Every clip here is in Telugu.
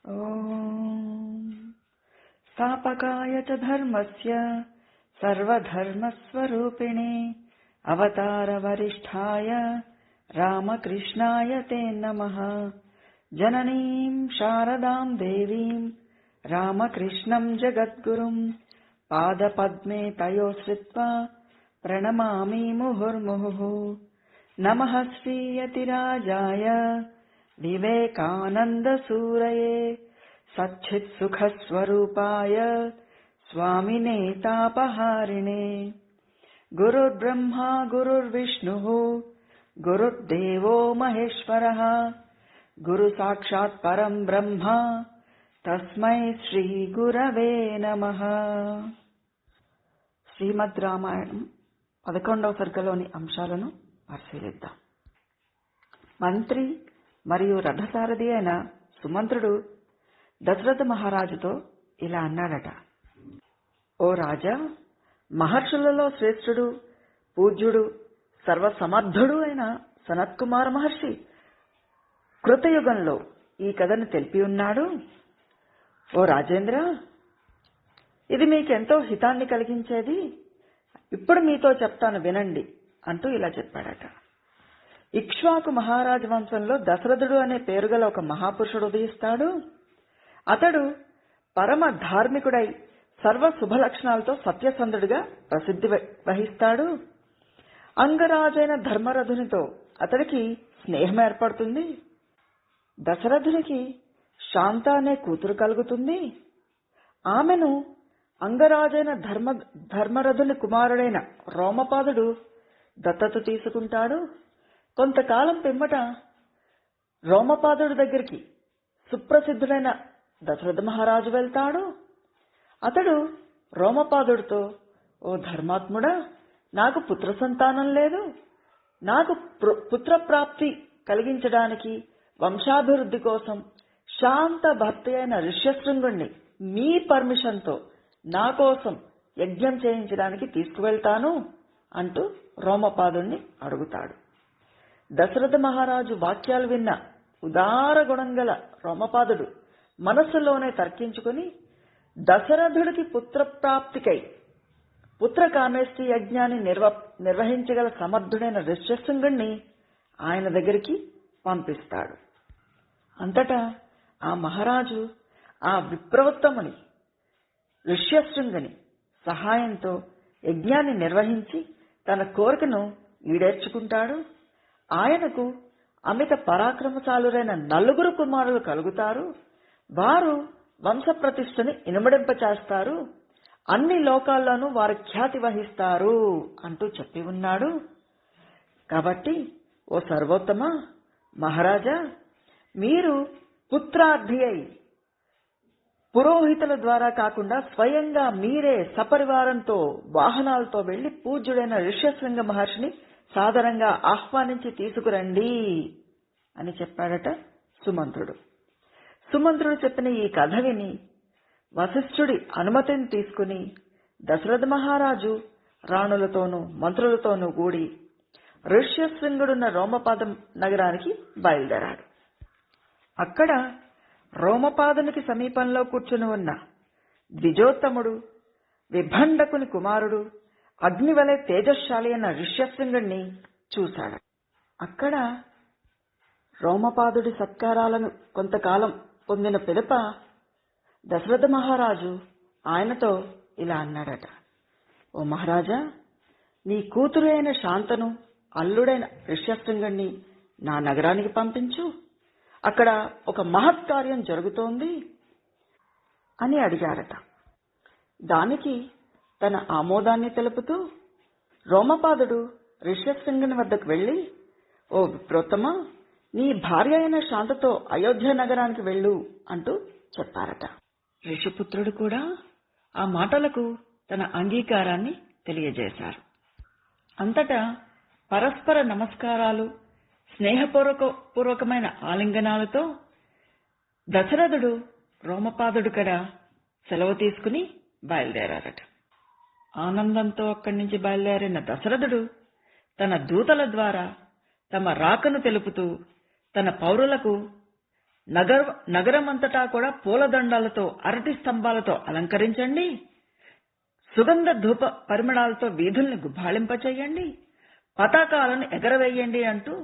ఓం స్థాపకాయ చ ధర్మస్య సర్వధర్మస్వరూపిణే అవతార వరిష్ఠాయ రామకృష్ణాయ తే నమః. జననీం శారదాం దేవీం రామకృష్ణం జగద్గురుం పాదపద్మే తయోశ్రిత్వా ప్రణమామి ముహుర్ముహుః. నమః శ్రీయతిరాజాయ వివేకానందసూరయే సచ్చిత్సుఖస్వరూపాయ స్వామినే తాపహారిణే. గురుర్బ్రహ్మా గురుర్విష్ణుః గురుర్దేవో మహేశ్వరః గురు సాక్షాత్ పరం బ్రహ్మ తస్మై శ్రీ గురవే నమః. శ్రీమద్ రామాయణం 11వ సర్గలోని అంశాలను పరిశీలిద్దాం. మంత్రి మరియు రథసారథి అయిన సుమంత్రుడు దశరథ మహారాజుతో ఇలా అన్నాడట. ఓ రాజా, మహర్షులలో శ్రేష్ఠుడు, పూజ్యుడు, సర్వసమర్థుడు అయిన సనత్కుమార మహర్షి కృతయుగంలో ఈ కథను తెలిపి ఉన్నాడు. ఓ రాజేంద్ర, ఇది మీకెంతో హితాన్ని కలిగించేది. ఇప్పుడు మీతో చెప్తాను వినండి అంటూ ఇలా చెప్పాడట. ఇక్ష్వాకు మహారాజ వంశంలో దశరథుడు అనే పేరుగల ఒక మహాపురుషుడు ఉదయిస్తాడు. అతడు పరమ ధార్మికుడై సర్వ శుభలక్షణాలతో సత్యసంధుడిగా ప్రసిద్ధి వహిస్తాడు. అంగరాజైన ధర్మరథునితో అతడికి స్నేహం ఏర్పడుతుంది. దశరథునికి శాంత అనే కూతురు కలుగుతుంది. ఆమెను అంగరాజైన ధర్మరథుని కుమారుడైన రోమపాదుడు దత్తత తీసుకుంటాడు. కొంతకాలం పిమ్మట రోమపాదుడి దగ్గరికి సుప్రసిద్ధుడైన దశరథ మహారాజు వెళ్తాడు. అతడు రోమపాదుడితో, ఓ ధర్మాత్ముడా, నాకు పుత్ర సంతానం లేదు. నాకు పుత్రప్రాప్తి కలిగించడానికి వంశాభివృద్ధి కోసం శాంత భర్త అయిన ఋష్యశృంగుణ్ణి మీ పర్మిషన్తో నా కోసం యజ్ఞం చేయించడానికి తీసుకువెళ్తాను అంటూ రోమపాదుణ్ణి అడుగుతాడు. దశరథ మహారాజు వాక్యాలు విన్న ఉదార గుణం గల రోమపాదుడు మనస్సులోనే తర్కించుకుని దశరథుడికి పుత్రప్రాప్తికై పుత్రకామేష్టి యజ్ఞాన్ని నిర్వహించగల సమర్థుడైన ఋష్యశృంగుణ్ణి ఆయన దగ్గరికి పంపిస్తాడు. అంతటా ఆ మహారాజు ఆ విప్రవత్తముని ఋష్యశృంగుని సహాయంతో యజ్ఞాన్ని నిర్వహించి తన కోరికను ఈడేర్చుకుంటాడు. ఆయనకు అమిత పరాక్రమశాలురైన 4 కుమారులు కలుగుతారు. వారు వంశప్రతిష్టని ఇనుమడింపచేస్తారు. అన్ని లోకాల్లోనూ వారు ఖ్యాతి వహిస్తారు అంటూ చెప్పి ఉన్నాడు. కాబట్టి ఓ సర్వోత్తమ మహారాజా, మీరు పుత్రార్థి అయి పురోహితుల ద్వారా కాకుండా స్వయంగా మీరే సపరివారంతో వాహనాలతో వెళ్లి పూజ్యుడైన ఋష్యశృంగ మహర్షిని సాదరంగా ఆహ్వానించి తీసుకురండి అని చెప్పాడట సుమంత్రుడు. సుమంత్రుడు చెప్పిన ఈ కథ విని వశిష్ఠుడి అనుమతిని తీసుకుని దశరథ మహారాజు రాణులతోనూ మంత్రులతోనూ కూడి ఋష్యశృంగుడున్న రోమపాద నగరానికి బయలుదేరాడు. అక్కడ రోమపాదునికి సమీపంలో కూర్చుని ఉన్న ద్విజోత్తముడు, విభండకుని కుమారుడు, అగ్నివలే తేజశాలి అయిన ఋష్యశృంగుణ్ణి చూశాడు. అక్కడ రోమపాదుడి సత్కారాలను కొంతకాలం పొందిన పిదప దశరథ మహారాజు ఆయనతో ఇలా అన్నాడట. ఓ మహారాజా, నీ కూతురు అయిన శాంతను, అల్లుడైన ఋష్యశృంగుణ్ణి నా నగరానికి పంపించు. అక్కడ ఒక మహత్కార్యం జరుగుతోంది అని అడిగారట. దానికి తన ఆమోదాన్ని తెలుపుతూ రోమపాదుడు ఋష్యశృంగుని వద్దకు వెళ్లి, ఓ విప్రోత్తమ, నీ భార్య అయిన శాంతతో అయోధ్య నగరానికి వెళ్ళు అంటూ చెప్పారట. ఋషిపుత్రుడు కూడా ఆ మాటలకు తన అంగీకారాన్ని తెలియజేశారు. అంతటా పరస్పర నమస్కారాలు, స్నేహపూర్వకమైన ఆలింగనాలతో దశరథుడు రోమపాదుడు కడ సెలవు తీసుకుని బయలుదేరారట. ఆనందంతో అక్కడి నుంచి బయలుదేరిన దశరథుడు తన దూతల ద్వారా తమ రాకను తెలుపుతూ తన పౌరులకు నగరమంతటా కూడా పూలదండాలతో అరటి స్తంభాలతో అలంకరించండి. సుగంధ ధూప పరిమళాలతో వీధుల్ని గుబాళింపచేయండి. పతాకాలను ఎగరవేయండి అంటూ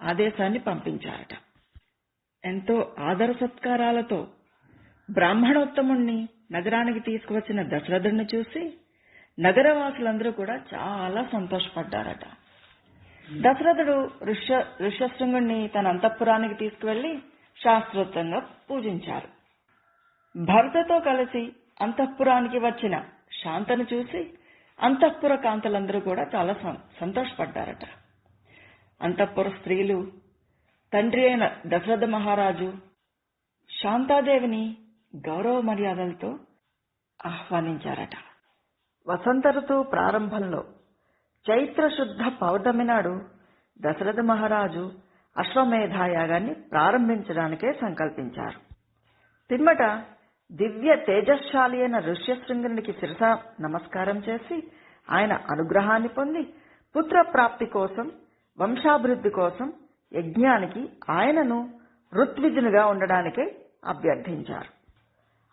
ఆదేశాన్ని పంపించారట. ఎంతో ఆదర సత్కారాలతో బ్రాహ్మణోత్తముణ్ణి నగరానికి తీసుకువచ్చిన దశరథుడిని చూసి నగరవాసులందరూ కూడా చాలా సంతోషపడ్డారట. దశరథుడు ఋష్యశృంగుణ్ణి తన అంతఃపురానికి తీసుకువెళ్లి శాస్త్రోక్తంగా పూజించారు. భరతతో కలిసి అంతఃపురానికి వచ్చిన శాంతను చూసి అంతఃపుర కాంతలందరూ కూడా చాలా సంతోషపడ్డారట. అంతఃపుర స్త్రీలు తండ్రి అయిన దశరథ మహారాజు శాంతాదేవిని గౌరవ మర్యాదలతో ఆహ్వానించారట. వసంత ఋతువు ప్రారంభంలో చైత్ర శుద్ధ పౌర్ణమి నాడు దశరథ మహారాజు అశ్వమేధయాగాన్ని ప్రారంభించడానికే సంకల్పించారు. పిమ్మట దివ్య తేజశాలి అయిన ఋష్యశృంగునికి శిరస నమస్కారం చేసి ఆయన అనుగ్రహాన్ని పొంది పుత్ర ప్రాప్తి కోసం, వంశాభివృద్ధి కోసం యజ్ఞానికి ఆయనను ఋత్విజునిగా ఉండడానికే అభ్యర్థించారు.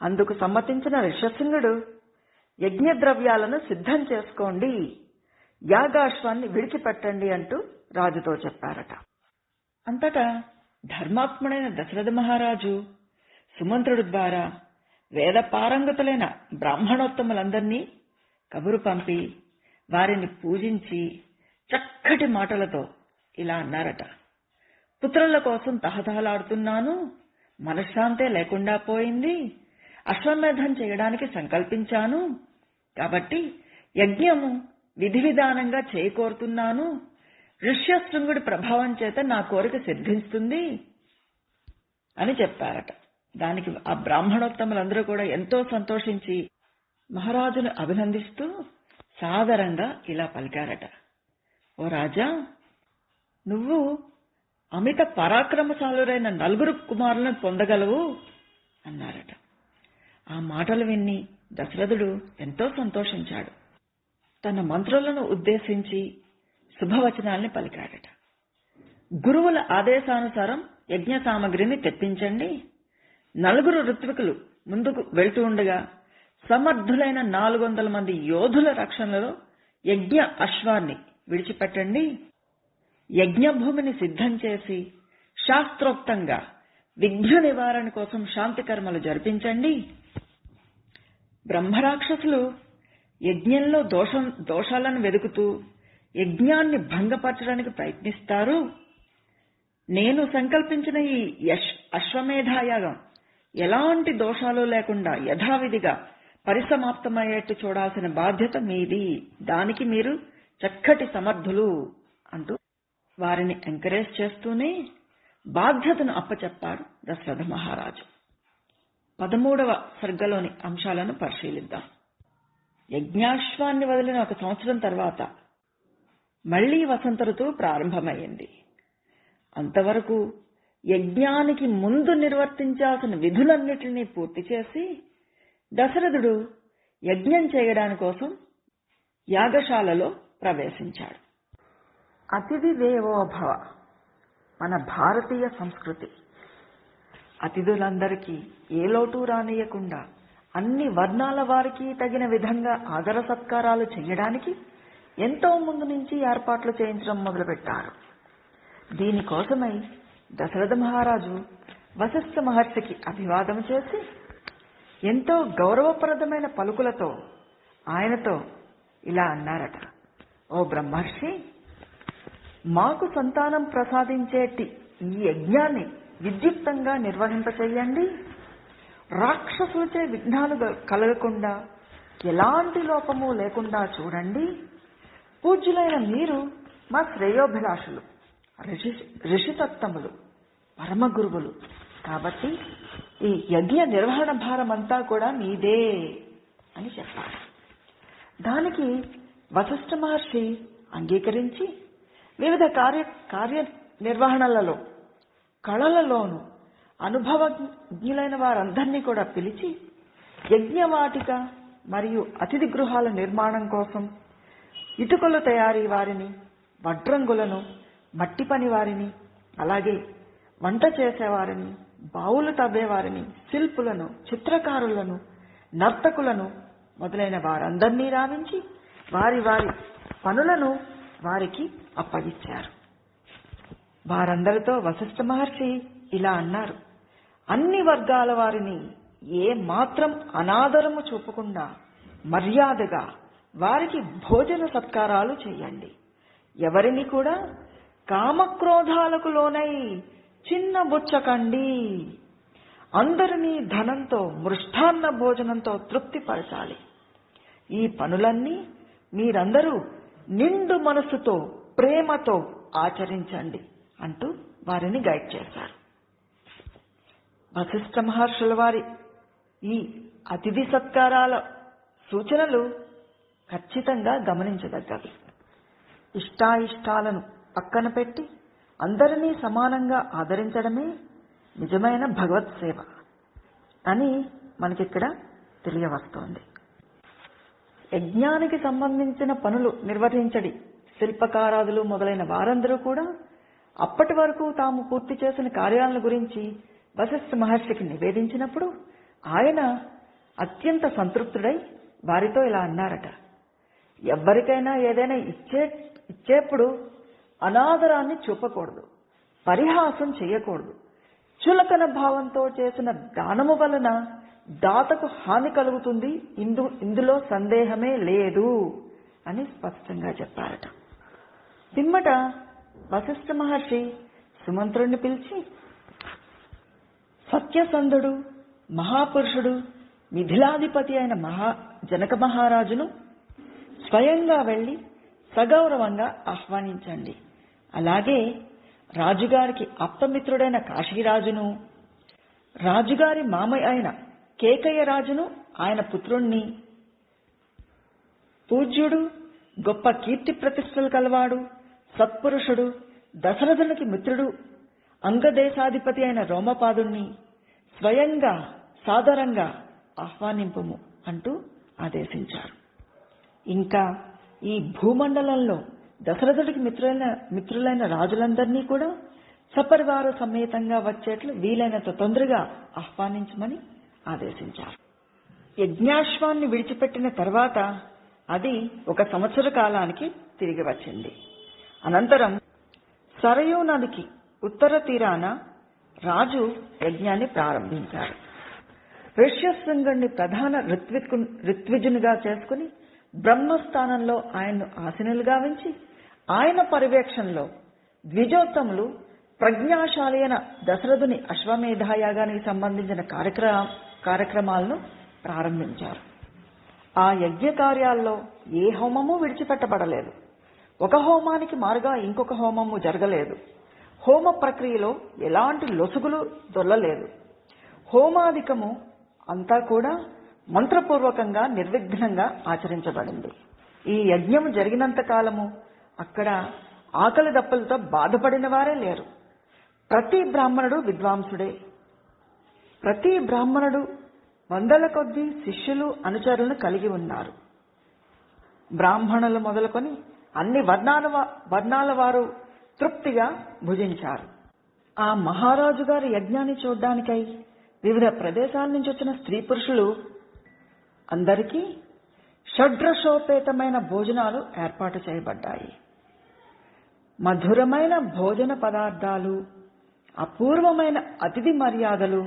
అందుకు సమ్మతించిన ఋష్యశృంగుడు యజ్ఞ ద్రవ్యాలను సిద్ధం చేసుకోండి, యాగాశ్వాన్ని విడిచిపెట్టండి అంటూ రాజుతో చెప్పారట. అంతటా ధర్మాత్ముడైన దశరథ మహారాజు సుమంత్రుడి ద్వారా వేద పారంగతులైన బ్రాహ్మణోత్తములందరినీ కబురు పంపి వారిని పూజించి చక్కటి మాటలతో ఇలా అన్నారట. పుత్రుల కోసం తహతహలాడుతున్నాను, మనశ్శాంతే లేకుండా పోయింది, అశ్వమేధం చేయడానికి సంకల్పించాను, కాబట్టి యజ్ఞము విధి విధానంగా చేయకోరుతున్నాను, ఋష్యశృంగుడి ప్రభావం చేత నా కోరిక సిద్ధిస్తుంది అని చెప్పారట. దానికి ఆ బ్రాహ్మణోత్తములందరూ కూడా ఎంతో సంతోషించి మహారాజును అభినందిస్తూ సాదరంగా ఇలా పలికారట. ఓ రాజా, నువ్వు అమిత పరాక్రమశాలురైన 4 కుమారులను పొందగలవు అన్నారట. ఆ మాటలు విని దశరథుడు ఎంతో సంతోషించాడు. తన మంత్రులను ఉద్దేశించి శుభవచనాల్ని పలికాడట. గురువుల ఆదేశానుసారం యజ్ఞ సామగ్రిని తెప్పించండి. 4 ఋత్వికులు ముందుకు వెళ్తూ ఉండగా సమర్థులైన 400 మంది యోధుల రక్షణలో యజ్ఞ అశ్వాన్ని విడిచిపెట్టండి. యజ్ఞభూమిని సిద్ధం చేసి శాస్త్రోక్తంగా విఘ్న నివారణ కోసం శాంతి కర్మలు జరిపించండి. బ్రహ్మరాక్షసులు యజ్ఞంలో దోషాలను వెదుకుతూ యజ్ఞాన్ని భంగపరచడానికి ప్రయత్నిస్తారు. నేను సంకల్పించిన ఈ అశ్వమేధయాగం ఎలాంటి దోషాలు లేకుండా యథావిధిగా పరిసమాప్తమయ్యేట్టు చూడాల్సిన బాధ్యత మీది, దానికి మీరు చక్కటి సమర్థులు అంటూ వారిని ఎంకరేజ్ చేస్తూనే బాధ్యతను అప్పచెప్పాడు దశరథ మహారాజు. 13వ సర్గలోని అంశాలను పరిశీలిద్దాం. యజ్ఞాశ్వాన్ని వదిలిన 1 సంవత్సరం తర్వాత మళ్లీ వసంత ఋతువు ప్రారంభమైంది. అంతవరకు యజ్ఞానికి ముందు నిర్వర్తించాల్సిన విధులన్నిటినీ పూర్తి చేసి దశరథుడు యజ్ఞం చేయడాని కోసం యాగశాలలో ప్రవేశించాడు. అతిథి దేవోభవ మన భారతీయ సంస్కృతి. అతిథులందరికీ ఏ లోటు రానియకుండా అన్ని వర్ణాల వారికి తగిన విధంగా ఆదర సత్కారాలు చేయడానికి ఎంతో ముందు నుంచి ఏర్పాట్లు చేయించడం మొదలుపెట్టారు. దీనికోసమై దశరథ మహారాజు వశిష్ఠ మహర్షికి అభివాదం చేసి ఎంతో గౌరవప్రదమైన పలుకులతో ఆయనతో ఇలా అన్నారట. ఓ బ్రహ్మర్షి, మాకు సంతానం ప్రసాదించేటి ఈ యజ్ఞాన్ని విద్యుక్తంగా నిర్వహింపచేయండి. రాక్షసులచే విఘ్నాలు కలగకుండా ఎలాంటి లోపము లేకుండా చూడండి. పూజ్యులైన మీరు మా శ్రేయోభిలాషులు, ఋషితత్తములు, పరమ గురువులు కాబట్టి ఈ యజ్ఞ నిర్వహణ భారమంతా కూడా మీదే అని చెప్పారు. దానికి వశిష్ఠ మహర్షి అంగీకరించి వివిధ కార్య నిర్వహణలలో కళలలోనూ అనుభవజ్ఞులైన వారందరినీ కూడా పిలిచి యజ్ఞవాటిక మరియు అతిథి గృహాల నిర్మాణం కోసం ఇటుకల తయారీ వారిని, వడ్రంగులను, మట్టి పని వారిని, అలాగే వంట చేసేవారిని, బావులు తవ్వేవారిని, శిల్పులను, చిత్రకారులను, నర్తకులను మొదలైన వారందరినీ రావించి వారి వారి పనులను వారికి అప్పగించారు. వారందరితో వశిష్ఠ మహర్షి ఇలా అన్నారు: అన్ని వర్గాల వారిని ఏ మాత్రం అనాదరము చూపకుండా మర్యాదగా వారికి భోజన సత్కారాలు చేయండి. ఎవరిని కూడా కామక్రోధాలకు లోనై చిన్నబుచ్చకండి. అందరినీ ధనంతో, మృష్టాన్న భోజనంతో తృప్తిపరచాలి. ఈ పనులన్నీ మీరందరూ నిండు మనసుతో, ప్రేమతో ఆచరించండి అంటూ వారిని గైడ్ చేశారు. వశిష్ఠ మహర్షుల వారి ఈ అతిథి సత్కారాల సూచనలు ఖచ్చితంగా గమనించదగ్గవి. ఇష్టాయిష్టాలను పక్కన పెట్టి అందరినీ సమానంగా ఆదరించడమే నిజమైన భగవత్ సేవ అని మనకిక్కడ తెలియవస్తోంది. యజ్ఞానికి సంబంధించిన పనులు నిర్వహించడి శిల్పకారాదులు మొదలైన వారందరూ కూడా అప్పటి వరకు తాము పూర్తి చేసిన కార్యాలను గురించి వశిష్ఠ మహర్షికి నివేదించినప్పుడు ఆయన అత్యంత సంతృప్తుడై వారితో ఇలా అన్నారట: ఎవ్వరికైనా ఏదైనా ఇచ్చేప్పుడు అనాదరాన్ని చూపకూడదు, పరిహాసం చేయకూడదు. చులకన భావంతో చేసిన దానము వలన దాతకు హాని కలుగుతుంది, ఇందులో సందేహమే లేదు అని స్పష్టంగా చెప్పారట. పిమ్మట వశిష్ఠ మహర్షి సుమంత్రుణ్ణి పిలిచి, సత్యసంధుడు, మహాపురుషుడు, మిథిలాధిపతి అయిన జనక మహారాజును స్వయంగా వెళ్లి సగౌరవంగా ఆహ్వానించండి. అలాగే రాజుగారికి అప్పమిత్రుడైన కాశీరాజును, రాజుగారి మామయ్య అయిన కేకయ్య రాజును, ఆయన పుత్రుణ్ణి, పూజ్యుడు, గొప్ప కీర్తి ప్రతిష్టలు కలవాడు, సత్పురుషుడు, దశరథునికి మిత్రుడు, అంగదేశాధిపతి అయిన రోమపాదుణ్ణి స్వయంగా సాదరంగా ఆహ్వానింపుము అంటూ ఆదేశించారు. ఇంకా ఈ భూమండలంలో దశరథుడికి మిత్రులైన రాజులందరినీ కూడా సపరివార సమేతంగా వచ్చేట్లు వీలైనంత తొందరగా ఆహ్వానించమని ఆదేశించారు. యజ్ఞాశ్వాన్ని విడిచిపెట్టిన తర్వాత అది 1 సంవత్సర కాలానికి తిరిగి వచ్చింది. అనంతరం సరయూ నదికి ఉత్తర తీరాన రాజు యజ్ఞాన్ని ప్రారంభించారు. ఋష్యశృంగుణ్ణి ప్రధాన ఋత్విజునిగా చేసుకుని బ్రహ్మస్థానంలో ఆయన్ను ఆసీనులుగా ఉంచి ఆయన పర్యవేక్షణలో ద్విజోత్తములు ప్రజ్ఞాశాలి అయిన దశరథుని అశ్వమేధయాగానికి సంబంధించిన కార్యక్రమాలను ప్రారంభించారు. ఆ యజ్ఞ కార్యాల్లో ఏ హోమము విడిచిపెట్టబడలేదు. ఒక హోమానికి మారుగా ఇంకొక హోమము జరగలేదు. హోమ ప్రక్రియలో ఎలాంటి లొసుగులు దొల్లలేదు. హోమాధికము అంతా కూడా మంత్రపూర్వకంగా నిర్విఘ్నంగా ఆచరించబడింది. ఈ యజ్ఞం జరిగినంత కాలము అక్కడ ఆకలి దప్పులతో బాధపడిన వారే లేరు. ప్రతి బ్రాహ్మణుడు విద్వాంసుడే. ప్రతి బ్రాహ్మణుడు వందల కొద్దీ శిష్యులు, అనుచరులను కలిగి ఉన్నారు. బ్రాహ్మణులు మొదలుకొని అన్ని వర్ణాల వారు తృప్తిగా భుజించారు. ఆ మహారాజు గారి యజ్ఞాన్ని చూడ్డానికై వివిధ ప్రదేశాల నుంచి వచ్చిన స్త్రీ పురుషులు అందరికీ షడ్రసోపేతమైన భోజనాలు ఏర్పాటు చేయబడ్డాయి. మధురమైన భోజన పదార్థాలు, అపూర్వమైన అతిథి మర్యాదలు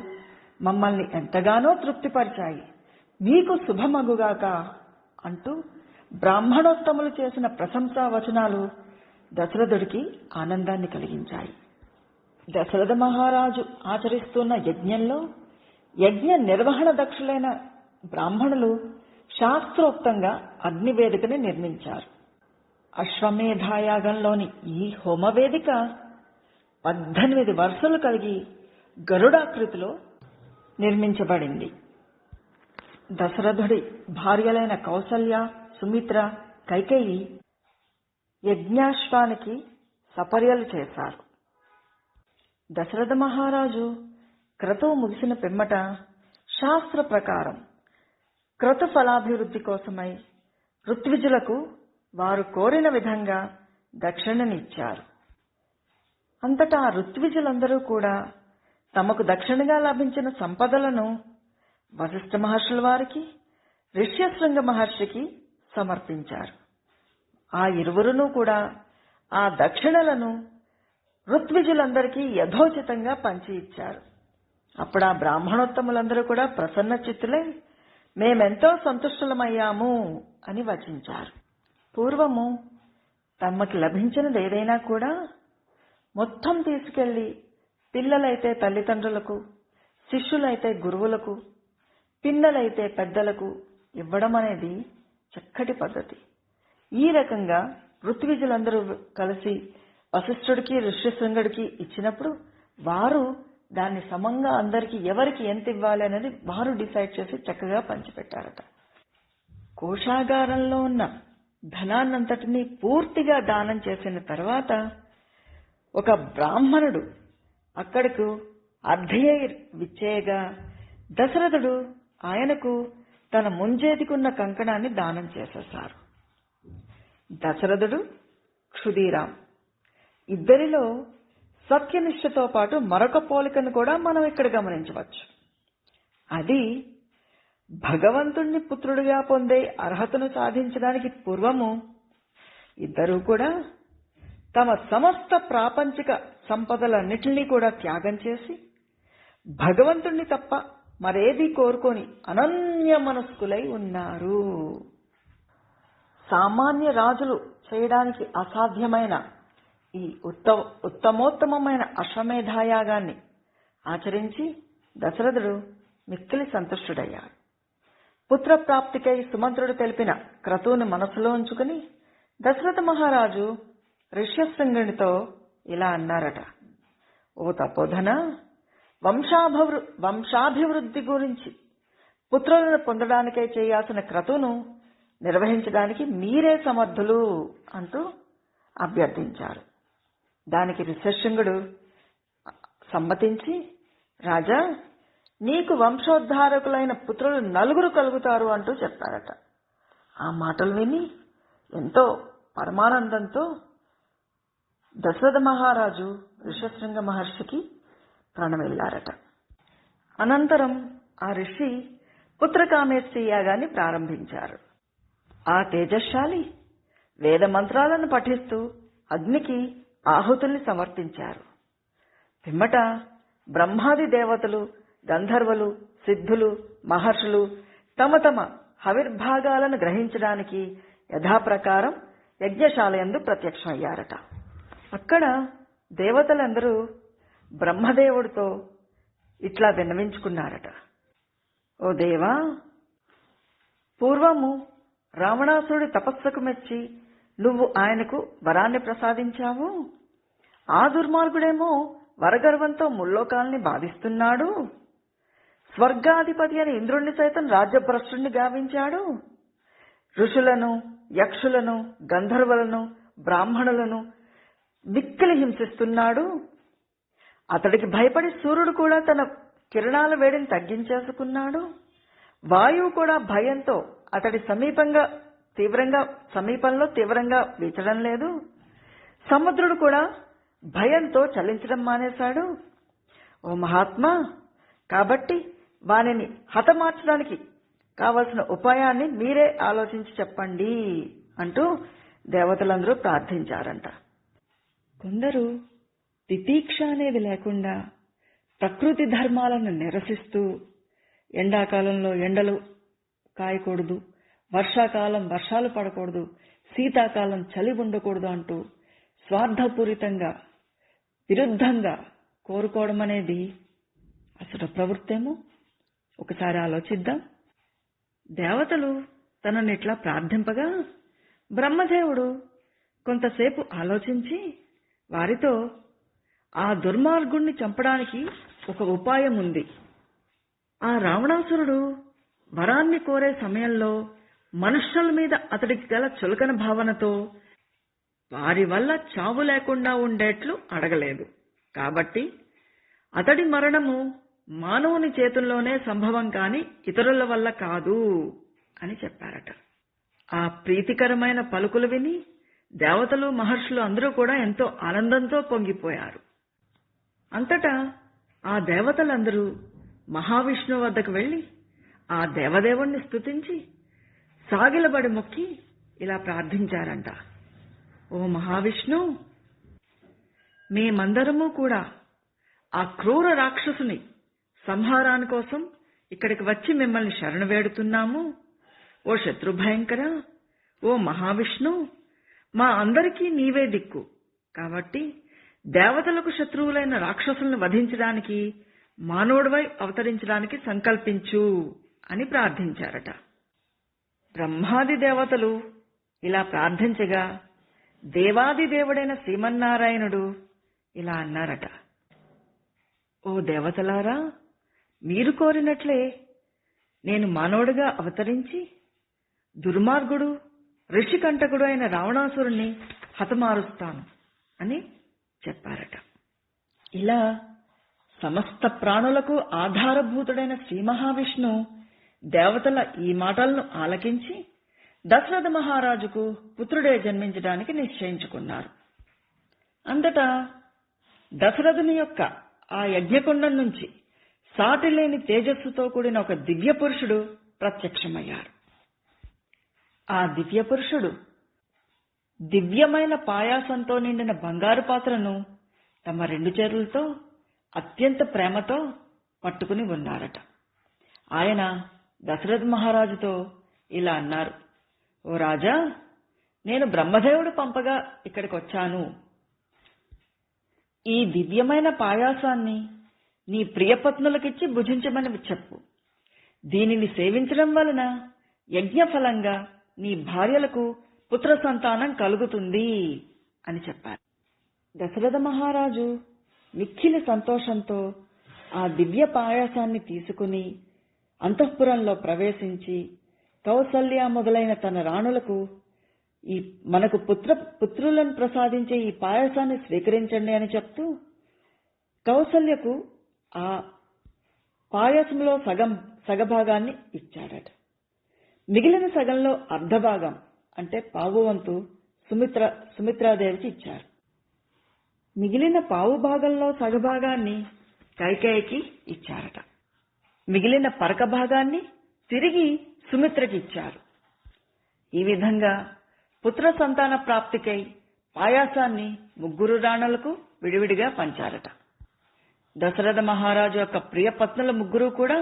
మమ్మల్ని ఎంతగానో తృప్తిపరిచాయి. మీకు శుభమగుగాక అంటూ బ్రాహ్మణోత్తములు చేసిన ప్రశంసా వచనాలు దశరథుడికి ఆనందాన్ని కలిగించాయి. దశరథ మహారాజు ఆచరిస్తున్న యజ్ఞంలో యజ్ఞ నిర్వహణ దక్షులైన బ్రాహ్మణులు శాస్త్రోక్తంగా అగ్నివేదికని నిర్మించారు. అశ్వమేధాయాగంలోని ఈ హోమవేదిక 18 వరుసలు కలిగి గరుడాకృతిలో నిర్మించబడింది. దశరథుడి భార్యలైన కౌసల్య, సుమిత్ర, కైకేయి యజ్ఞాశ్వానికి సపర్యలు చేశారు. దశరథ మహారాజు క్రతువు ముగిసిన పిమ్మట శాస్త్ర ప్రకారం క్రతు ఫలాభివృద్ధి కోసమై ఋత్విజులకు వారు కోరిన విధంగా దక్షిణనిచ్చారు. అంతటా ఋత్విజులందరూ కూడా తమకు దక్షిణగా లభించిన సంపదలను వశిష్ఠ మహర్షుల వారికి, ఋష్యశృంగ మహర్షికి సమర్పించారు. ఆ ఇరువురును కూడా ఆ దక్షిణలను ఋత్విజులందరికీ యథోచితంగా పంచి ఇచ్చారు. అప్పుడు ఆ బ్రాహ్మణోత్తములందరూ కూడా ప్రసన్న చిత్తులై మేమెంతో సంతుష్టులమయ్యాము అని వచించారు. పూర్వము తమకి లభించినది ఏదైనా కూడా మొత్తం తీసుకెళ్లి పిల్లలైతే తల్లిదండ్రులకు, శిష్యులైతే గురువులకు, పిన్నలైతే పెద్దలకు ఇవ్వడం అనేది చక్కటి పద్ధతి. ఈ రకంగా ఋత్విజులందరూ కలిసి వశిష్ఠుడికి, ఋష్యశృంగుడికి ఇచ్చినప్పుడు వారు దాన్ని సమంగా అందరికీ ఎవరికి ఎంత ఇవ్వాలి అనేది వారు డిసైడ్ చేసి చక్కగా పంచిపెట్టారట. కోశాగారంలో ఉన్న ధనాన్నంతటినీ పూర్తిగా దానం చేసిన తర్వాత ఒక బ్రాహ్మణుడు అక్కడకు అర్ధయ్య విచ్చేయగా దశరథుడు ఆయనకు తన ముంజేతికున్న కంకణాన్ని దానం చేసేశారు. దశరథుడు, క్షుదీరాం ఇద్దరిలో సత్యనిష్టతో పాటు మరొక పోలికను కూడా మనం ఇక్కడ గమనించవచ్చు. అది భగవంతుణ్ణి పుత్రుడిగా పొందే అర్హతను సాధించడానికి పూర్వము ఇద్దరూ కూడా తమ సమస్త ప్రాపంచిక సంపదలన్నిటినీ కూడా త్యాగం చేసి భగవంతుణ్ణి తప్ప మరేదీ కోరుకొని అనన్య మనస్కులై ఉన్నారు. సామాన్య రాజులు చేయడానికి అసాధ్యమైన ఈ ఉత్తమోత్తమమైన అశ్వమేధాయాగాన్ని ఆచరించి దశరథుడు మిక్కిలి సంతుష్టుడయ్యాడు. పుత్రప్రాప్తికై సుమంత్రుడు తెలిపిన క్రతువుని మనసులో ఉంచుకుని దశరథ మహారాజు ఋష్యశృంగునితో ఇలా అన్నారట. ఓ తపోధన, వంశాభివృద్ధి గురించి పుత్రులను పొందడానికై చేయాల్సిన క్రతువును నిర్వహించడానికి మీరే సమర్థులు అంటూ అభ్యర్థించారు. దానికి ఋష్యశృంగుడు సమ్మతించి, రాజా, నీకు వంశోద్ధారకులైన పుత్రులు 4 కలుగుతారు అంటూ చెప్పారట. ఆ మాటలు విని ఎంతో పరమానందంతో దశరథ మహారాజు ఋష్యశృంగ మహర్షికి ప్రణమిల్లారట. అనంతరం ఆ ఋషి పుత్రకామేష్టి యాగాన్ని ప్రారంభించారు. ఆ తేజశాలి వేద మంత్రాలను పఠిస్తూ అగ్నికి ఆహుతుల్ని సమర్పించారు. పిమ్మట బ్రహ్మాది దేవతలు, గంధర్వులు, సిద్ధులు, మహర్షులు తమ తమ హవిర్భాగాలను గ్రహించడానికి యథాప్రకారం యజ్ఞశాలయందు ప్రత్యక్షమయ్యారట. అక్కడ దేవతలందరూ బ్రహ్మదేవుడితో ఇట్లా విన్నవించుకున్నారట. ఓ దేవా, పూర్వము రావణాసురుడి తపస్సుకు మెచ్చి నువ్వు ఆయనకు వరాన్ని ప్రసాదించావు. ఆ దుర్మార్గుడేమో వరగర్వంతో ముల్లోకాల్ని బాధిస్తున్నాడు. స్వర్గాధిపతి అని ఇంద్రుణ్ణి సైతం రాజ్యభ్రష్టుణ్ణి గావించాడు. ఋషులను, యక్షులను, గంధర్వులను, బ్రాహ్మణులను మిక్కిలి హింసిస్తున్నాడు. అతడికి భయపడి సూర్యుడు కూడా తన కిరణాల వేడిని తగ్గించేసుకున్నాడు. వాయువు కూడా భయంతో అతడి సమీపంలో తీవ్రంగా వీచడం లేదు. సముద్రుడు కూడా భయంతో చలించడం మానేశాడు. ఓ మహాత్మా, కాబట్టి వానిని హతమార్చడానికి కావలసిన ఉపాయాన్ని మీరే ఆలోచించి చెప్పండి అంటూ దేవతలందరూ ప్రార్థించారంట. కొందరు తితీక్ష అనేది లేకుండా ప్రకృతి ధర్మాలను నిరసిస్తూ ఎండాకాలంలో ఎండలు కాయకూడదు, వర్షాకాలం వర్షాలు పడకూడదు, శీతాకాలం చలి ఉండకూడదు అంటూ స్వార్థపూరితంగా విరుద్ధంగా కోరుకోవడం అనేది అసలు ప్రవృత్తేమో. ఒకసారి ఆలోచిద్దాం. దేవతలు తనని ఇట్లా ప్రార్థింపగా బ్రహ్మదేవుడు కొంతసేపు ఆలోచించి వారితో ఆ దుర్మార్గుణ్ణి చంపడానికి ఒక ఉపాయం ఉంది. ఆ రావణాసురుడు వరాన్ని కోరే సమయంలో మనుష్యుల మీద అతడికి గల చులకన భావనతో వారి వల్ల చావు లేకుండా ఉండేట్లు అడగలేదు. కాబట్టి అతడి మరణము మానవుని చేతుల్లోనే సంభవం కాని ఇతరుల వల్ల కాదు అని చెప్పారట. ఆ ప్రీతికరమైన పలుకులు విని దేవతలు, మహర్షులు అందరూ కూడా ఎంతో ఆనందంతో పొంగిపోయారు. అంతటా ఆ దేవతలందరూ మహావిష్ణువు వద్దకు వెళ్లి ఆ దేవదేవుణ్ణి స్తుతించి సాగిలబడి మొక్కి ఇలా ప్రార్థించారంట. ఓ మహావిష్ణు, మేమందరము కూడా ఆ క్రూర రాక్షసుని సంహారాని కోసం ఇక్కడికి వచ్చి మిమ్మల్ని శరణు వేడుతున్నాము. ఓ శత్రుభయంకర, ఓ మహావిష్ణు, మా అందరికీ నీవే దిక్కు. కాబట్టి దేవతలకు శత్రువులైన రాక్షసులను వధించడానికి మానవుడివై అవతరించడానికి సంకల్పించు అని ప్రార్థించారట. బ్రహ్మాది దేవతలు ఇలా ప్రార్థించగా దేవాది దేవుడైన శ్రీమన్నారాయణుడు ఇలా అన్నారట. ఓ దేవతలారా, మీరు కోరినట్లే నేను మానవుడిగా అవతరించి దుర్మార్గుడు ఋషికంటకుడు అయిన రావణాసురుణ్ణి హతమారుస్తాను అని చెప్పారట. ఇలా సమస్త ప్రాణులకు ఆధారభూతుడైన శ్రీ మహావిష్ణు దేవతల ఈ మాటలను ఆలకించి దశరథ మహారాజుకు పుత్రుడే జన్మించడానికి నిశ్చయించుకున్నారు. అంతటా దశరథుని యొక్క ఆ యజ్ఞకుండం నుంచి సాటిలేని తేజస్సుతో కూడిన ఒక దివ్య పురుషుడు ప్రత్యక్షమయ్యారు. ఆ దివ్య పురుషుడు దివ్యమైన పాయాసంతో నిండిన బంగారు పాత్రను తమ 2 చేతులతో అత్యంత ప్రేమతో పట్టుకుని ఉన్నారట. ఆయన దశరథ మహారాజుతో ఇలా అన్నారు. ఓ రాజా, నేను బ్రహ్మదేవుడు పంపగా ఇక్కడికి వచ్చాను. ఈ దివ్యమైన పాయాసాన్ని నీ ప్రియపత్నులకిచ్చి భుజించమని చెప్పు. దీనిని సేవించడం వలన యజ్ఞఫలంగా నీ భార్యలకు పుత్ర సంతానం కలుగుతుంది అని చెప్పారు. దశరథ మహారాజు మిక్కిలి సంతోషంతో ఆ దివ్య పాయాసాన్ని తీసుకుని అంతఃపురంలో ప్రవేశించి కౌసల్య మొదలైన తన రాణులకు మనకు పుత్రులను ప్రసాదించే ఈ పాయసాన్ని స్వీకరించండి అని చెప్తూ కౌసల్యకు ఆ పాయసంలో సగభాగాన్ని ఇచ్చాడట. మిగిలిన సగంలో అర్ధభాగం అంటే పావు వంతు సుమిత్రాదేవికి ఇచ్చారు. మిగిలిన పావు భాగంలో సగభాగాన్ని కైకేయికి ఇచ్చారట. మిగిలిన పరక భాగాన్ని తిరిగి సుమిత్రకి ఇచ్చారు. ఈ విధంగా పుత్ర సంతాన ప్రాప్తికై పాయాసాన్ని 3 రాణులకు విడివిడిగా పంచారట. దశరథ మహారాజు యొక్క ప్రియపత్నుల 3 కూడా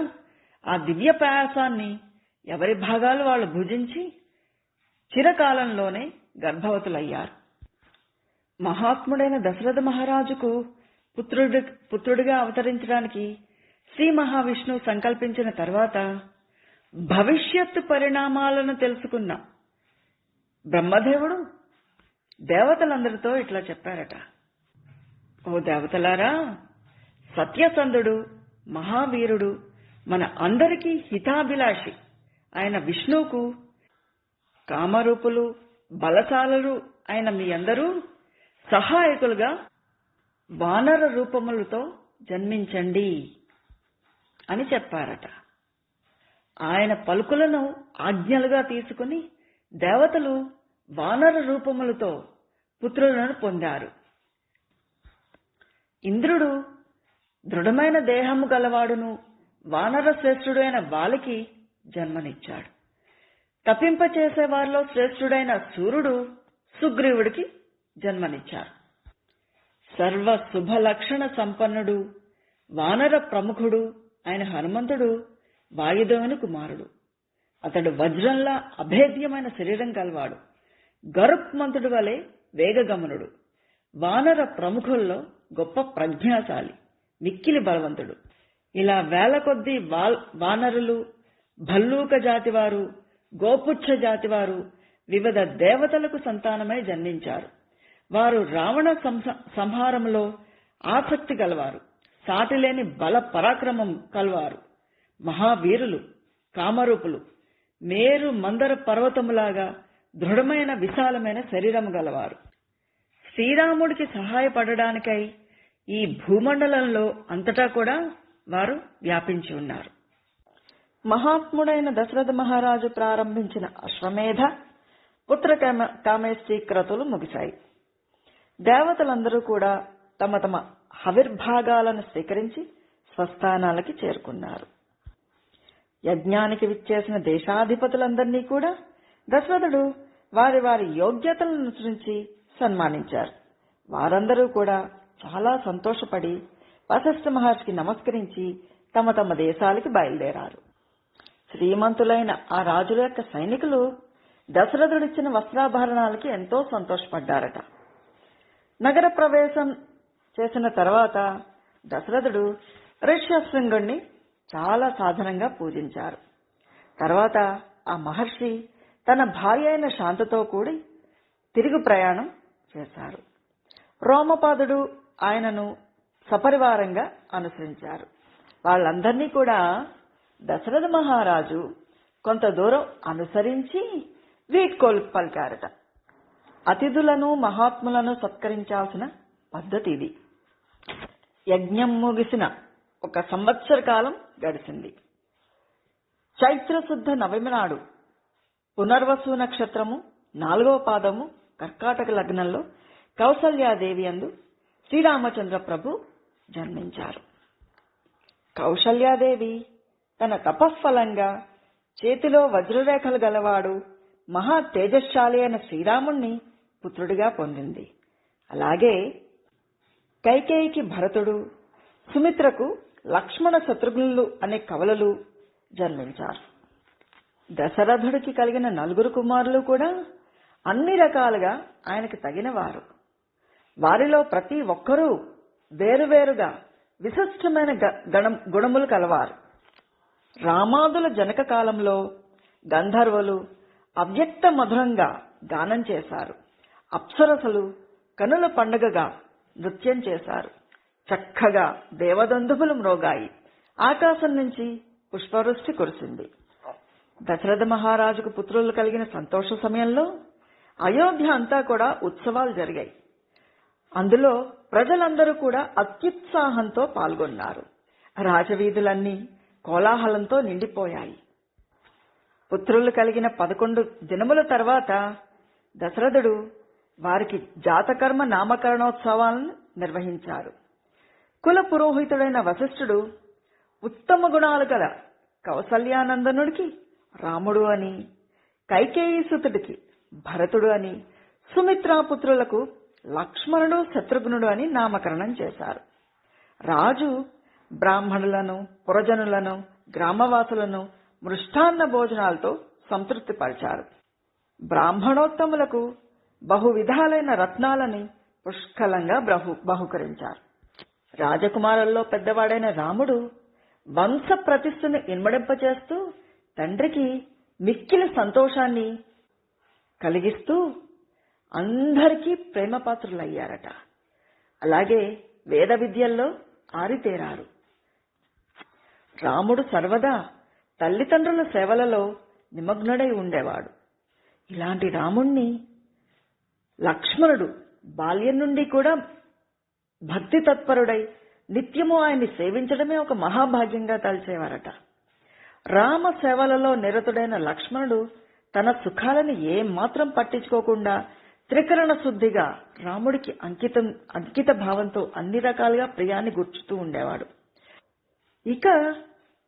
ఆ దివ్య పాయాసాన్ని ఎవరి భాగాలు వాళ్ళు భుజించి చిరకాలంలోనే గర్భవతులయ్యారు. మహాత్ముడైన దశరథ మహారాజుకు పుత్రుడిగా అవతరించడానికి శ్రీ మహావిష్ణువు సంకల్పించిన తర్వాత భవిష్యత్తు పరిణామాలను తెలుసుకున్న బ్రహ్మదేవుడు దేవతలందరితో ఇట్లా చెప్పారట. ఓ దేవతలారా, సత్యసంధుడు మహావీరుడు మన అందరికీ హితాభిలాషి ఆయన విష్ణువుకు కామరూపులు బలశాలురు అయిన మీ అందరూ సహాయకులుగా వానర రూపములతో జన్మించండి అని చెప్పారట. ఆయన పలుకులను ఆజ్ఞలుగా తీసుకుని దేవతలు వానర రూపములతో పుత్రులను పొందారు. ఇంద్రుడు దృఢమైన దేహము గలవాడును వానర శ్రేష్ఠుడైన వాలికి జన్మనిచ్చాడు. తపింపచేసేవారిలో శ్రేష్ఠుడైన సూర్యుడు సుగ్రీవుడికి జన్మనిచ్చారు. సర్వ శుభలక్షణ సంపన్నుడు వానర ప్రముఖుడు ఆయన హనుమంతుడు వాయుదేవుని కుమారుడు. అతడు వజ్రంలా అభేద్యమైన శరీరం కలవాడు. గరుత్మంతుడి వలె వేగగమనుడు. వానర ప్రముఖుల్లో గొప్ప ప్రజ్ఞాశాలి, మిక్కిలి బలవంతుడు. ఇలా వేల కొద్దీ వానరులు, భల్లూక జాతివారు, గోపుచ్చ జాతివారు వివిధ దేవతలకు సంతానమై జన్మించారు. వారు రావణ సంహారంలో ఆసక్తి గలవారు, సాటిలేని బల పరాక్రమం కలవారు, మహావీరులు, కామరూపులు, మేరు మందర పర్వతములాగా దృఢమైన విశాలమైన శరీరము గలవారు. శ్రీరాముడికి సహాయపడడానికై ఈ భూమండలంలో అంతటా కూడా వారు వ్యాపించి ఉన్నారు. మహాత్ముడైన దశరథ మహారాజు ప్రారంభించిన అశ్వమేధ పుత్ర కామేష్టి క్రతులు ముగిశాయి. దేవతలందరూ కూడా తమ తమ హవిర్భాగాలను స్వీకరించి స్వస్థానాలకి చేరుకున్నారు. యజ్ఞానికి విచ్చేసిన దేశాధిపతులందరినీ కూడా దశరథుడు వారి వారి యోగ్యతలను అనుసరించి సన్మానించారు. వారందరూ కూడా చాలా సంతోషపడి వశిష్ఠ మహర్షికి నమస్కరించి తమ తమ దేశాలకి బయలుదేరారు. శ్రీమంతులైన ఆ రాజుల యొక్క సైనికులు దశరథుడిచ్చిన వస్త్రాభరణాలకి ఎంతో సంతోషపడ్డారట. నగర ప్రవేశం చేసిన తర్వాత దశరథుడు ఋష్యశృంగుణ్ణి చాలా సాధనంగా పూజించారు. తర్వాత ఆ మహర్షి తన భార్య అయిన శాంతతో కూడి తిరుగు ప్రయాణం చేశారు. రోమపాదుడు ఆయనను సపరివారంగా అనుసరించారు. వాళ్ళందరినీ కూడా దశరథ మహారాజు కొంత దూరం అనుసరించి వీడ్కోలు పలికారట. అతిథులను మహాత్ములను సత్కరించాల్సిన పద్ధతి ఇది. యజ్ఞం ముగిసిన 1 సంవత్సర కాలం గడిచింది. చైత్రశుద్ధ నవమి నాడు పునర్వసు నక్షత్రము 4వ పాదము కర్కాటక లగ్నంలో కౌసల్యాదేవి యందు శ్రీరామచంద్ర ప్రభు జన్మించారు. కౌసల్యాదేవి తన తపస్ఫలంగా చేతిలో వజ్రరేఖలు గలవాడు మహా తేజశాలి అయిన శ్రీరాముణ్ణి పుత్రుడిగా పొందింది. అలాగే కైకేయికి భరతుడు, సుమిత్రకు లక్ష్మణ శత్రుఘ్నులు అనే కవలలు జన్మించారు. దశరథుడికి కలిగిన 4 కుమారులు కూడా అన్ని రకాలుగా ఆయనకు తగినవారు. వారిలో ప్రతి ఒక్కరూ వేరువేరుగా విశిష్టమైన గుణములు కలవారు. రామాదుల జనక కాలంలో గంధర్వులు అవ్యక్త మధురంగా గానం చేశారు. అప్సరసలు కనుల పండుగగా నృత్యం చేశారు. చక్కగా దేవదందుభులు మ్రోగాయి. ఆకాశం నుంచి పుష్పవృష్టి కురిసింది. దశరథ మహారాజుకు పుత్రులు కలిగిన సంతోష సమయంలో అయోధ్య అంతా కూడా ఉత్సవాలు జరిగాయి. అందులో ప్రజలందరూ కూడా అత్యుత్సాహంతో పాల్గొన్నారు. రాజవీధులన్నీ కోలాహలంతో నిండిపోయాయి. పుత్రులు కలిగిన 11 దినముల తర్వాత దశరథుడు వారికి జాతకర్మ నామకరణోత్సవాలను నిర్వహించారు. కుల పురోహితుడైన వశిష్ఠుడు ఉత్తమ గుణాలు గల కౌసల్యానందనుడికి రాముడు అని, కైకేయీసుతుడికి భరతుడు అని, సుమిత్రాపుత్రులకు లక్ష్మణుడు శత్రుఘ్నుడు అని నామకరణం చేశారు. రాజు బ్రాహ్మణులను, పురజనులను, గ్రామవాసులను మృష్టాన్న భోజనాలతో సంతృప్తిపరిచారు. బ్రాహ్మణోత్తములకు బహువిధాలైన రత్నాలని పుష్కలంగా బహుకరించారు. రాజకుమారుల్లో పెద్దవాడైన రాముడు వంశ ప్రతిష్టను ఇన్మడింపచేస్తూ తండ్రికి మిక్కిలి సంతోషాన్ని కలిగిస్తూ అందరికీ ప్రేమపాత్రులయ్యారట. అలాగే వేద విద్యల్లో ఆరితేరారు. రాముడు సర్వదా తల్లిదండ్రుల సేవలలో నిమగ్నుడై ఉండేవాడు. ఇలాంటి రాముణ్ణి లక్ష్మణుడు బాల్యం నుండి కూడా భక్తి తత్పరుడై నిత్యము ఆయన్ని సేవించడమే ఒక మహాభాగ్యంగా తలచేవారట. రామ సేవలలో నిరతుడైన లక్ష్మణుడు తన సుఖాలను ఏమాత్రం పట్టించుకోకుండా త్రికరణ శుద్ధిగా రాముడికి అంకిత భావంతో అన్ని రకాలుగా ప్రియాన్ని గుర్చుతూ ఉండేవాడు. ఇక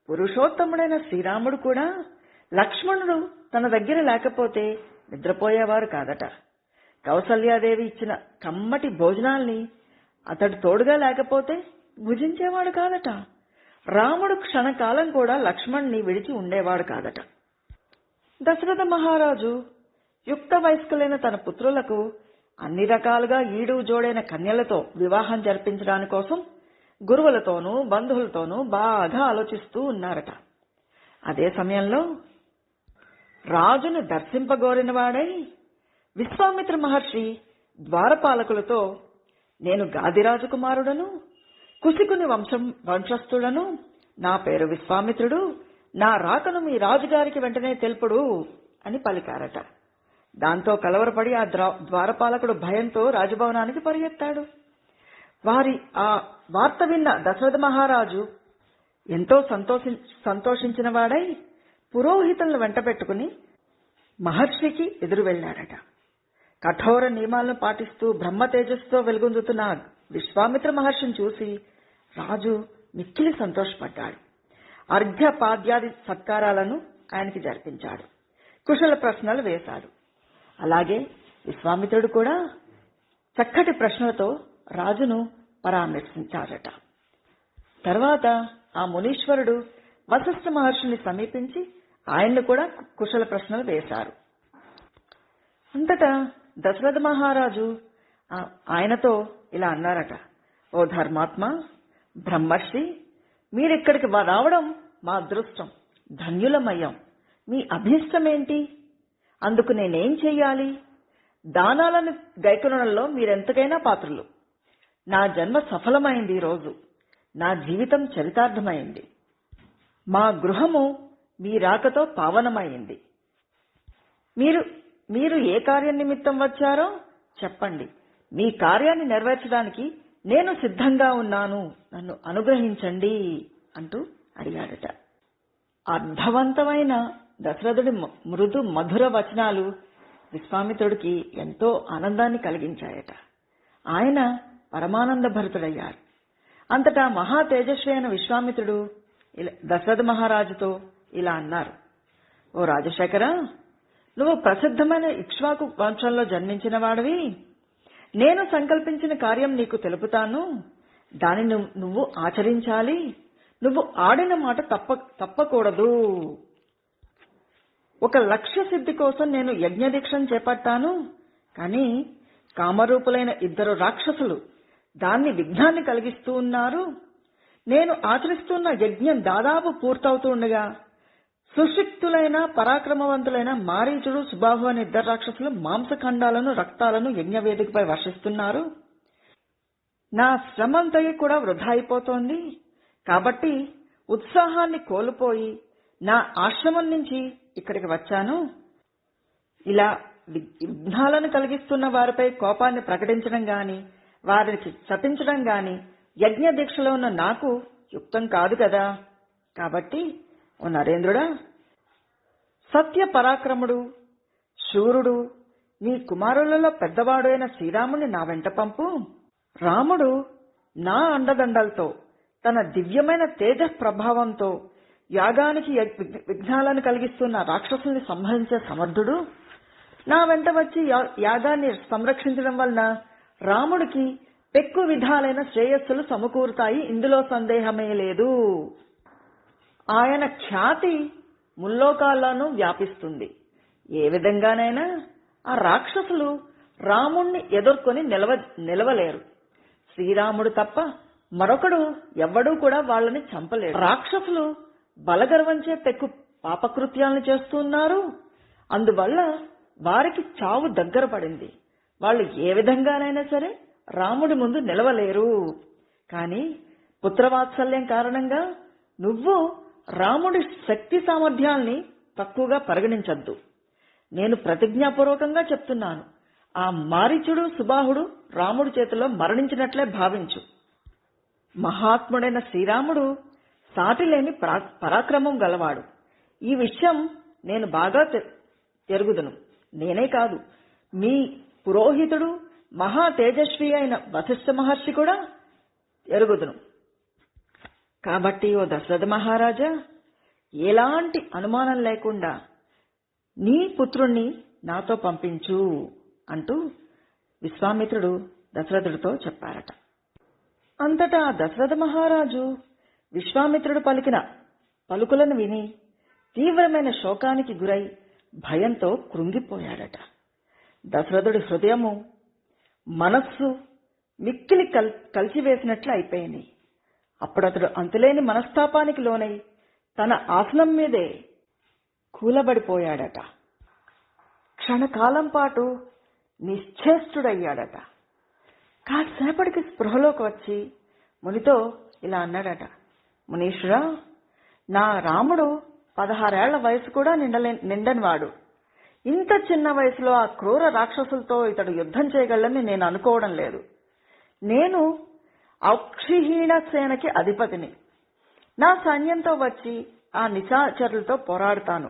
పురుషోత్తముడైన శ్రీరాముడు కూడా లక్ష్మణుడు తన దగ్గర లేకపోతే నిద్రపోయేవారు కాదట. కౌసల్యాదేవి ఇచ్చిన కమ్మటి భోజనాల్ని అతడు తోడుగా లేకపోతే భుజించేవాడు కాదట. రాముడు క్షణకాలం కూడా లక్ష్మణ్ణి విడిచి ఉండేవాడు కాదట. దశరథ మహారాజు యుక్త వయస్కులైన తన పుత్రులకు అన్ని రకాలుగా ఈడు జోడైన కన్యలతో వివాహం జరిపించడానికి కోసం గురువులతోనూ బంధువులతోనూ బాగా ఆలోచిస్తూ ఉన్నారట. అదే సమయంలో రాజును దర్శింపగోరిన వాడై విశ్వామిత్ర మహర్షి ద్వారపాలకులతో, నేను గాదిరాజు కుమారుడను, కుశికుని వంశస్థుడను, నా పేరు విశ్వామిత్రుడు, నా రాకను మీ రాజుగారికి వెంటనే తెలుపుడు అని పలికారట. దాంతో కలవరపడి ఆ ద్వారపాలకుడు భయంతో రాజభవనానికి పరిగెత్తాడు. వారి ఆ వార్త విన్న దశరథ మహారాజు ఎంతో సంతోషించిన వాడై పురోహితులను వెంట పెట్టుకుని మహర్షికి ఎదురు వెళ్లాడట. కఠోర నియమాలను పాటిస్తూ బ్రహ్మ తేజస్సుతో వెలుగొందుతున్న విశ్వామిత్ర మహర్షిని చూసి రాజు మిక్కిలి సంతోషపడ్డాడు. అర్ఘ్యపాద్యాది సత్కారాలను ఆయనకి జరిపించాడు. కుశల ప్రశ్నలు వేశాడు. అలాగే విశ్వామిత్రుడు కూడా చక్కటి ప్రశ్నలతో రాజును పరామర్శించారట. తర్వాత ఆ మునీశ్వరుడు వశిష్ఠ మహర్షిని సమీపించి ఆయన్ను కూడా కుశల ప్రశ్నలు వేశారు. అంతటా దశరథ మహారాజు ఆయనతో ఇలా అన్నారట, ఓ ధర్మాత్మ, బ్రహ్మర్షి, మీరిక్కడికి రావడం మా అదృష్టం, ధన్యులమయ్యాం. మీ అభీష్టమేంటి? అందుకు నేనేం చెయ్యాలి? దానాలను గైకొనడంలో మీరెంతకైనా పాత్రులు. నా జన్మ సఫలమైంది. ఈరోజు నా జీవితం చరితార్థమైంది. మా గృహము మీ రాకతో పావనమైంది. మీరు ఏ కార్యం నిమిత్తం వచ్చారో చెప్పండి. మీ కార్యాన్ని నెరవేర్చడానికి నేను సిద్ధంగా ఉన్నాను, నన్ను అనుగ్రహించండి అంటూ అడిగాడట. అర్థవంతమైన దశరథుడి మృదు మధుర వచనాలు విశ్వామిత్రుడికి ఎంతో ఆనందాన్ని కలిగించాయట. ఆయన పరమానంద భరితుడయ్యారు. అంతటా మహా తేజస్వి అయిన విశ్వామిత్రుడు దశరథ మహారాజుతో ఇలా అన్నారు, ఓ రాజశేఖర, నువ్వు ప్రసిద్ధమైన ఇక్ష్వాకు వంశంలో జన్మించిన వాడివి. నేను సంకల్పించిన కార్యం నీకు తెలుపుతాను. దానిని నువ్వు ఆచరించాలి. నువ్వు ఆడిన మాట తప్పకూడదు. ఒక లక్ష్య సిద్ధి కోసం నేను యజ్ఞదీక్షను చేపట్టాను. కానీ కామరూపులైన 2 రాక్షసులు దాన్ని విఘ్నాన్ని కలిగిస్తూ ఉన్నారు. నేను ఆచరిస్తున్న యజ్ఞం దాదాపు పూర్తవుతూ ఉండగా సుశిక్తులైన పరాక్రమవంతులైన మారీచుడు, సుబాహు అనే 2 రాక్షసులు మాంసఖండాలను, రక్తాలను యజ్ఞవేదికపై వర్షిస్తున్నారు. నా శ్రమంతయు కూడా వృధా అయిపోతోంది. కాబట్టి ఉత్సాహాన్ని కోల్పోయి నా ఆశ్రమం నుంచి ఇక్కడికి వచ్చాను. ఇలా విఘ్నాలను కలిగిస్తున్న వారిపై కోపాన్ని ప్రకటించడం గాని, వారికి శపించడం గాని యజ్ఞ దీక్షలో ఉన్న నాకు యుక్తం కాదు కదా. కాబట్టి ఓ నరేంద్రుడా, సత్య పరాక్రముడు, శూరుడు, నీ కుమారులలో పెద్దవాడు అయిన శ్రీరాముని నా వెంట పంపు. రాముడు నా అండదండలతో, తన దివ్యమైన తేజ ప్రభావంతో యాగానికి విఘ్నాలను కలిగిస్తున్న రాక్షసుల్ని సంహరించే సమర్థుడు. నా వెంట వచ్చి యాగాన్ని సంరక్షించడం వలన రాముడికి పెక్కు విధాలైన శ్రేయస్సులు సమకూరుతాయి. ఇందులో సందేహమే లేదు. ఆయన ఖ్యాతి ముల్లోకాల్లోనూ వ్యాపిస్తుంది. ఏ విధంగానైనా ఆ రాక్షసులు రాముణ్ణి ఎదుర్కొని నిలవలేరు. శ్రీరాముడు తప్ప మరొకడు ఎవ్వడూ కూడా వాళ్ళని చంపలేరు. రాక్షసులు బలగర్వంచే పెక్కు పాపకృత్యాలను చేస్తున్నారు. అందువల్ల వారికి చావు దగ్గర పడింది. వాళ్ళు ఏ విధంగానైనా సరే రాముడి ముందు నిలవలేరు. కాని పుత్రవాత్సల్యం కారణంగా నువ్వు రాముడి శక్తి సామర్థ్యాల్ని తక్కువగా పరిగణించద్దు. నేను ప్రతిజ్ఞాపూర్వకంగా చెప్తున్నాను, ఆ మారీచుడు, సుబాహుడు రాముడి చేతిలో మరణించినట్లే భావించు. మహాత్ముడైన శ్రీరాముడు సాటిలేని పరాక్రమం గలవాడు. ఈ విషయం నేను బాగా ఎరుగుదును. నేనే కాదు, మీ పురోహితుడు మహా తేజస్వి అయిన వశిష్ఠ మహర్షి కూడా ఎరుగుదును. కాబట్టి ఓ దశరథ మహారాజా, ఎలాంటి అనుమానం లేకుండా నీ పుత్రుణ్ణి నాతో పంపించు అంటూ విశ్వామిత్రుడు దశరథుడితో చెప్పారట. అంతటా దశరథ మహారాజు విశ్వామిత్రుడు పలికిన పలుకులను విని తీవ్రమైన శోకానికి గురై భయంతో కృంగిపోయాడట. దశరథుడి హృదయము, మనస్సు మిక్కిలి కలిసివేసినట్లు అయిపోయింది. అప్పుడతడు అంతులేని మనస్తాపానికి లోనై తన ఆసనం మీదే కూలబడిపోయాడట. క్షణకాలం పాటు నిశ్చేష్టుడయ్యాడట. కాసేపటికి స్పృహలోకి వచ్చి మునితో ఇలా అన్నాడట, మునీశ్వరా, నా రాముడు 16 ఏళ్ల వయసు కూడా నిండనివాడు. ఇంత చిన్న వయసులో ఆ క్రూర రాక్షసులతో ఇతడు యుద్ధం చేయగలని నేను అనుకోవడం లేదు. నేను అక్షిహీణ సేనకి అధిపతిని. నా సైన్యంతో వచ్చి ఆ నిశాచరులతో పోరాడుతాను.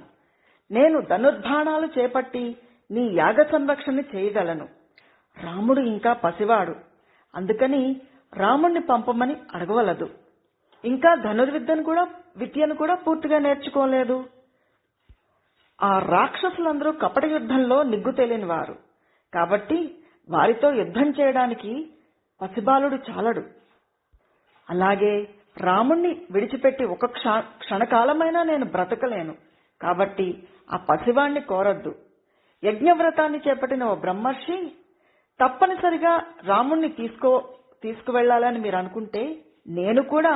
నేను ధనుర్బాణాలు చేపట్టి నీ యాగ సంరక్షణ చేయగలను. రాముడు ఇంకా పసివాడు. అందుకని రాముణ్ణి పంపమని అడగవలదు. ఇంకా విద్యను కూడా పూర్తిగా నేర్చుకోలేదు. ఆ రాక్షసులందరూ కపట యుద్ధంలో నిగ్గు తెలియని వారు కాబట్టి వారితో యుద్ధం చేయడానికి పసిబాలుడు చాలడు. అలాగే రాముణ్ణి విడిచిపెట్టి ఒక క్షణకాలమైనా నేను బ్రతకలేను. కాబట్టి ఆ పసివాణ్ణి కోరద్దు. యజ్ఞవ్రతాన్ని చేపట్టిన ఓ బ్రహ్మర్షి తప్పనిసరిగా రాముణ్ణి తీసుకువెళ్లాలని మీరు అనుకుంటే నేను కూడా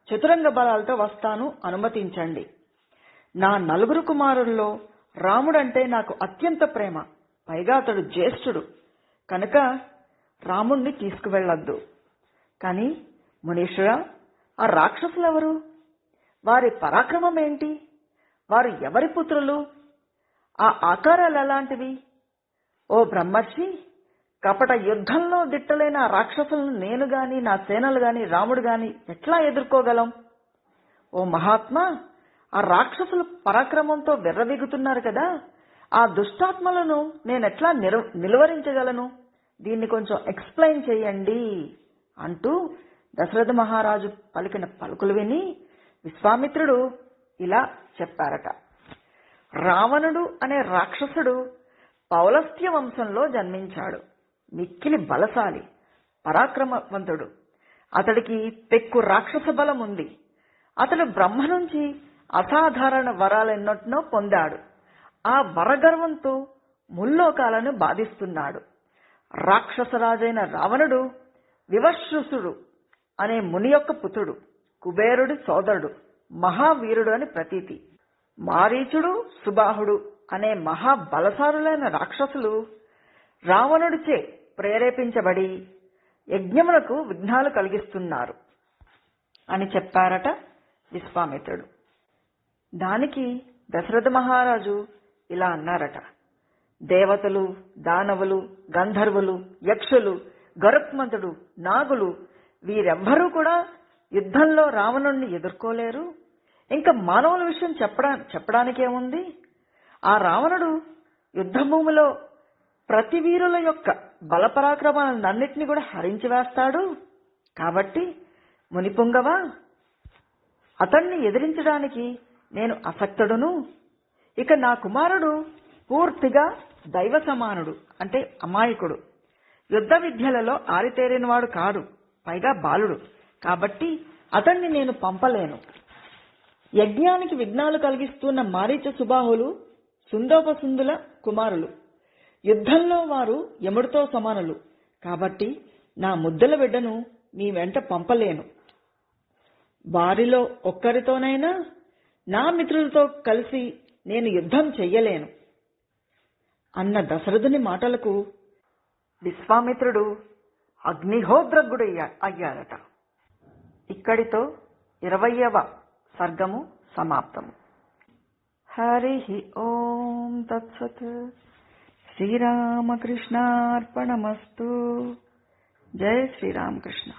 చతురంగ బలాలతో వస్తాను, అనుమతించండి. నా 4 కుమారుల్లో రాముడంటే నాకు అత్యంత ప్రేమ. పైగా అతడు జ్యేష్ఠుడు కనుక రాముణ్ణి తీసుకువెళ్లొద్దు. కాని మునీశ్వరా, ఆ రాక్షసులెవరు? వారి పరాక్రమం ఏంటి? వారు ఎవరి పుత్రులు? ఆ ఆకారాలు ఎలాంటివి? ఓ బ్రహ్మర్షి, కపట యుద్ధంలో దిట్టలైన ఆ రాక్షసులను నేను గాని నా సేనలు గాని రాముడు గాని ఎట్లా ఎదుర్కోగలం? ఓ మహాత్మా, ఆ రాక్షసులు పరాక్రమంతో విర్రవీగుతున్నారు కదా, ఆ దుష్టాత్మలను నేనెట్లా నిలువరించగలను? దీన్ని కొంచెం ఎక్స్ప్లెయిన్ చేయండి అంటూ దశరథ మహారాజు పలికిన పలుకులు విని విశ్వామిత్రుడు ఇలా చెప్పారట. రావణుడు అనే రాక్షసుడు పౌలస్త్య వంశంలో జన్మించాడు. మిక్కిలి బలశాలి, పరాక్రమవంతుడు. అతడికి పెక్కు రాక్షస బలం ఉంది. అతడు బ్రహ్మ నుంచి అసాధారణ వరాలెన్నో పొందాడు. ఆ వరగర్వంతో ముల్లోకాలను బాధిస్తున్నాడు. రాక్షసరాజైన రావణుడు వివశ్రుసుడు అనే ముని యొక్క పుత్రుడు, కుబేరుడి సోదరుడు, మహావీరుడు అని ప్రతీతి. మారీచుడు, సుబాహుడు అనే మహాబలశాలులైన రాక్షసులు రావణుడిచే ప్రేరేపించబడి యజ్ఞములకు విఘ్నాలు కలిగిస్తున్నారు అని చెప్పారట విశ్వామిత్రుడు. దానికి దశరథ మహారాజు ఇలా అన్నారట. దేవతలు, దానవులు, గంధర్వులు, యక్షులు, గరుత్మంతుడు, నాగులు వీరెవ్వరూ కూడా యుద్ధంలో రావణుణ్ణి ఎదుర్కోలేరు. ఇంకా మానవుల విషయం చెప్పడానికేముంది? ఆ రావణుడు యుద్ధభూమిలో ప్రతి వీరుల యొక్క బలపరాక్రమాలన్నింటినీ కూడా హరించి వేస్తాడు. కాబట్టి మునిపుంగవ, అతన్ని ఎదిరించడానికి నేను అసక్తుడును. ఇక నా కుమారుడు పూర్తిగా దైవ సమానుడు, అంటే అమాయకుడు. యుద్ధ విద్యలలో ఆరితేరినవాడు కాడు, పైగా బాలుడు. కాబట్టి అతన్ని నేను పంపలేను. యజ్ఞానికి విఘ్నాలు కలిగిస్తున్న మారీచ, సుబాహులు సుందోపసుందుల కుమారులు. యుద్ధంలో వారు యముడితో సమానులు. కాబట్టి నా ముద్దుల బిడ్డను మీ వెంట పంపలేను. వారిలో ఒక్కరితోనైనా నా మిత్రులతో కలిసి నేను యుద్ధం చెయ్యలేను అన్న దశరథుని మాటలకు విశ్వామిత్రుడు అగ్నిహోత్రగుడు అయ్యారట. ఇక్కడితో 20వ సర్గము సమాప్తము. హరి ఓం తత్సత్. శ్రీరామకృష్ణార్పణమస్తు. జై శ్రీరామకృష్ణ.